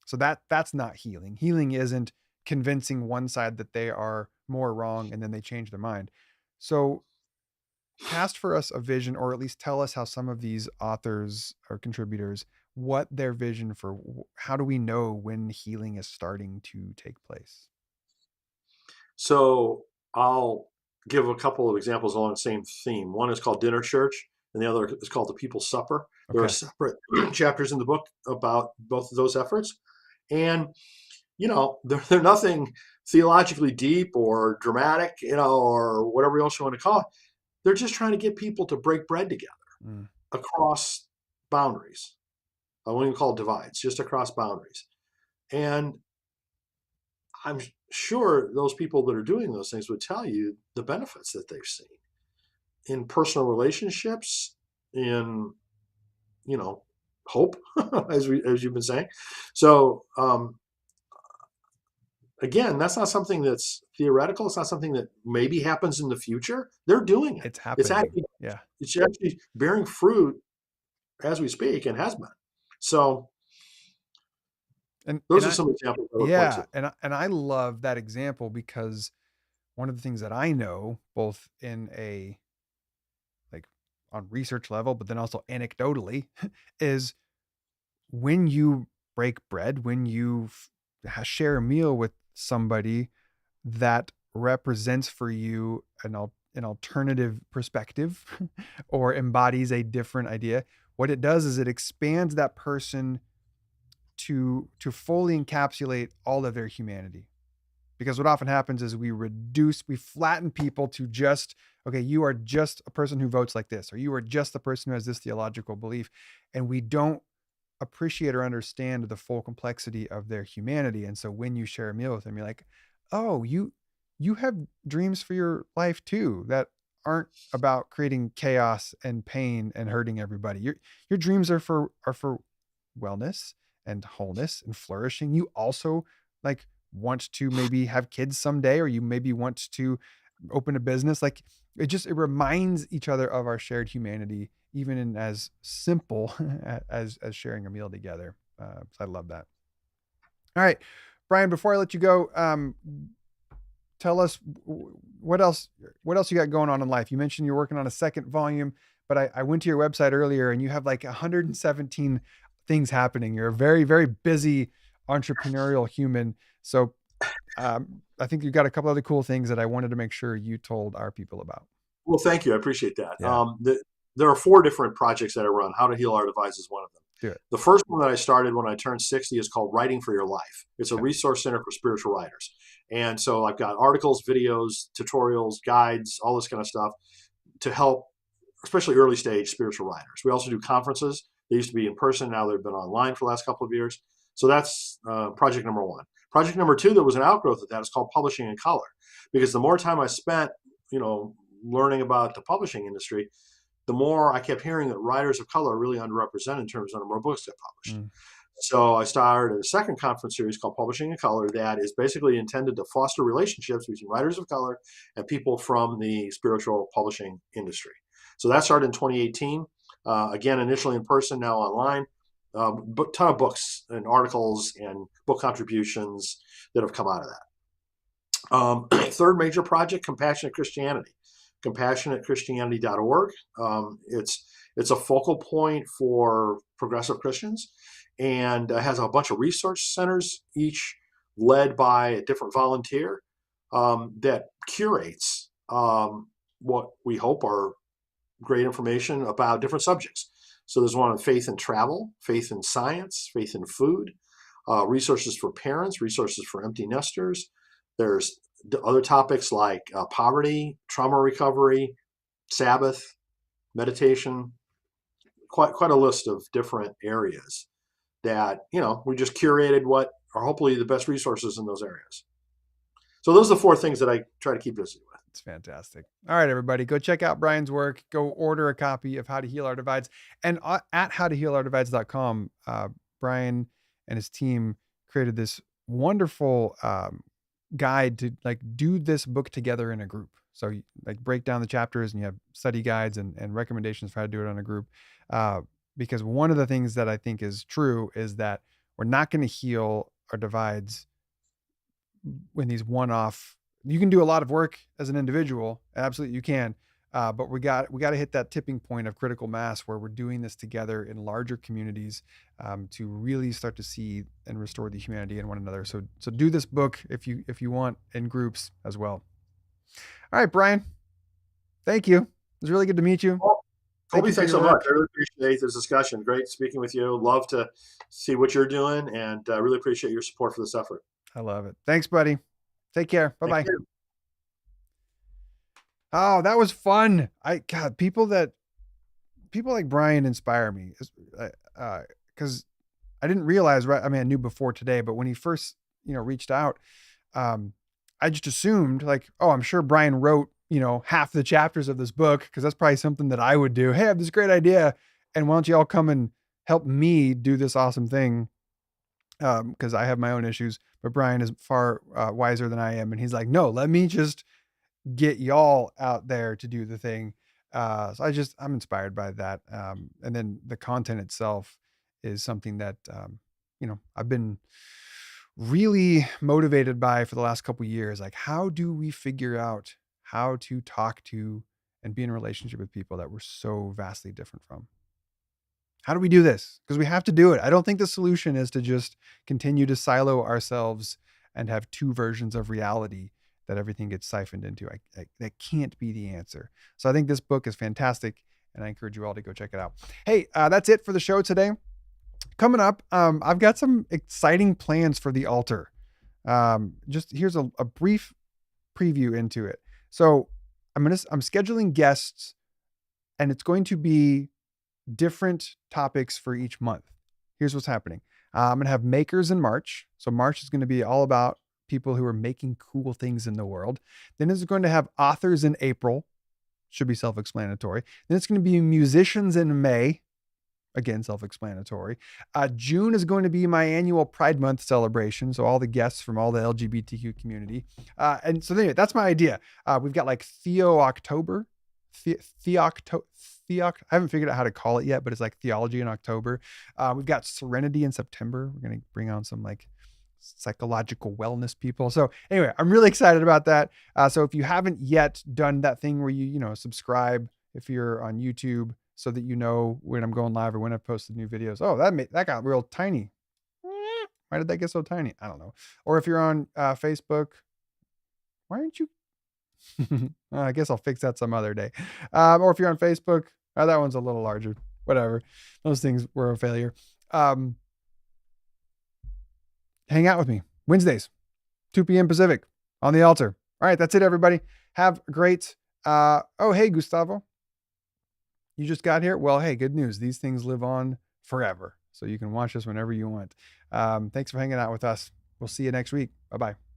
So that's not healing. Healing isn't convincing one side that they are more wrong and then they change their mind. So cast for us a vision, or at least tell us how some of these authors or contributors, what their vision for how do we know when healing is starting to take place? So I'll give a couple of examples along the same theme. One is called Dinner Church, and the other is called The People's Supper. There are Okay. separate chapters in the book about both of those efforts. And, they're nothing theologically deep or dramatic, or whatever else you want to call it. They're just trying to get people to break bread together Mm. across boundaries. I won't even call it divides, just across boundaries. And I'm sure those people that are doing those things would tell you the benefits that they've seen in personal relationships, in hope, as you've been saying. So again, that's not something that's theoretical. It's not something that maybe happens in the future. They're doing it. It's It's happening. actually Yeah. it's actually bearing fruit as we speak, and has been. So And those are some examples I would point yeah, to. and I love that example because one of the things that I know, both in a like on research level, but then also anecdotally, is when you break bread, when you share a meal with somebody that represents for you an alternative perspective or embodies a different idea, what it does is it expands that person to fully encapsulate all of their humanity. Because what often happens is we flatten people to just, okay, you are just a person who votes like this, or you are just the person who has this theological belief. And we don't appreciate or understand the full complexity of their humanity. And so when you share a meal with them, you're like, oh, you have dreams for your life too that aren't about creating chaos and pain and hurting everybody. Your dreams are for wellness and wholeness and flourishing. You also like want to maybe have kids someday, or you maybe want to open a business. Like it reminds each other of our shared humanity, even in as simple as sharing a meal together. So I love that. All right, Brian, before I let you go, tell us what else you got going on in life. You mentioned you're working on a second volume, but I went to your website earlier and you have like 117 things happening. You're a very, very busy entrepreneurial human. So I think you've got a couple other cool things that I wanted to make sure you told our people about. Well, thank you. I appreciate that. Yeah. There are 4 different projects that I run. How to Heal Our Divides is one of them. Do it. The first one that I started when I turned 60 is called Writing for Your Life. It's a Okay. resource center for spiritual writers. And so I've got articles, videos, tutorials, guides, all this kind of stuff to help, especially early stage spiritual writers. We also do conferences. They used to be in person. Now they've been online for the last couple of years. So that's project number 1. Project number 2 that was an outgrowth of that is called Publishing in Color. Because the more time I spent, learning about the publishing industry, the more I kept hearing that writers of color are really underrepresented in terms of the number of books get published. Mm. So I started a second conference series called Publishing in Color that is basically intended to foster relationships between writers of color and people from the spiritual publishing industry. So that started in 2018. Again, initially in person, now online. But ton of books and articles and book contributions that have come out of that. Third major project, Compassionate Christianity. CompassionateChristianity.org. It's a focal point for progressive Christians, and has a bunch of resource centers, each led by a different volunteer, that curates what we hope are great information about different subjects. So there's one on faith and travel, faith and science, faith and food, resources for parents, resources for empty nesters. There's other topics like poverty, trauma recovery, Sabbath, meditation, quite a list of different areas that, we just curated what are hopefully the best resources in those areas. So those are the 4 things that I try to keep busy with. It's fantastic. All right, everybody, go check out Brian's work. Go order a copy of How to Heal Our Divides. And at howtohealourdivides.com, Brian and his team created this wonderful guide to like do this book together in a group. So you, like break down the chapters and you have study guides and recommendations for how to do it on a group. Because one of the things that I think is true is that we're not going to heal our divides when these one-off. You can do a lot of work as an individual, absolutely you can, but we got to hit that tipping point of critical mass where we're doing this together in larger communities, to really start to see and restore the humanity in one another. So do this book if you want, in groups as well. All right, Brian, thank you. It was really good to meet you. Well, Colby, you for thanks your so work. much. I really appreciate this discussion. Great speaking with you. Love to see what you're doing, and really appreciate your support for this effort. I love it. Thanks, buddy. Take care. Bye-bye. Thank you. Oh, that was fun. God, people like Brian inspire me. Because I didn't realize, right? I mean, I knew before today, but when he first, reached out, I just assumed like, oh, I'm sure Brian wrote, half the chapters of this book, because that's probably something that I would do. Hey, I have this great idea, and why don't you all come and help me do this awesome thing? Because I have my own issues, but Brian is far wiser than I am, and he's like, no, let me just get y'all out there to do the thing. So I'm inspired by that. And then the content itself is something that, I've been really motivated by for the last couple of years. Like, how do we figure out how to talk to and be in a relationship with people that we're so vastly different from? How do we do this? Because we have to do it. I don't think the solution is to just continue to silo ourselves and have two versions of reality that everything gets siphoned into. That can't be the answer. So I think this book is fantastic, and I encourage you all to go check it out. Hey, that's it for the show today. Coming up, I've got some exciting plans for the altar. Just here's a brief preview into it. So I'm scheduling guests, and it's going to be different topics for each month. Here's what's happening. I'm going to have makers in March. So March is going to be all about people who are making cool things in the world. Then it's going to have authors in April. Should be self-explanatory. Then it's going to be musicians in May. Again, self-explanatory. June is going to be my annual Pride Month celebration. So all the guests from all the LGBTQ community. And so anyway, that's my idea. We've got like Theo-October. I haven't figured out how to call it yet, but it's like theology in October. We've got Serenity in September. We're going to bring on some like psychological wellness people. So anyway, I'm really excited about that. So if you haven't yet done that thing where you subscribe if you're on YouTube, so that you know when I'm going live or when I've posted new videos. Oh, that got real tiny. Why did that get so tiny? I don't know. Or if you're on Facebook, why aren't you? I guess I'll fix that some other day. Or if you're on Facebook, that one's a little larger. Whatever. Those things were a failure. Hang out with me Wednesdays, 2 p.m. Pacific on the altar. All right, that's it, everybody. Have a great. Oh, hey, Gustavo. You just got here? Well, hey, good news. These things live on forever. So you can watch us whenever you want. Thanks for hanging out with us. We'll see you next week. Bye-bye.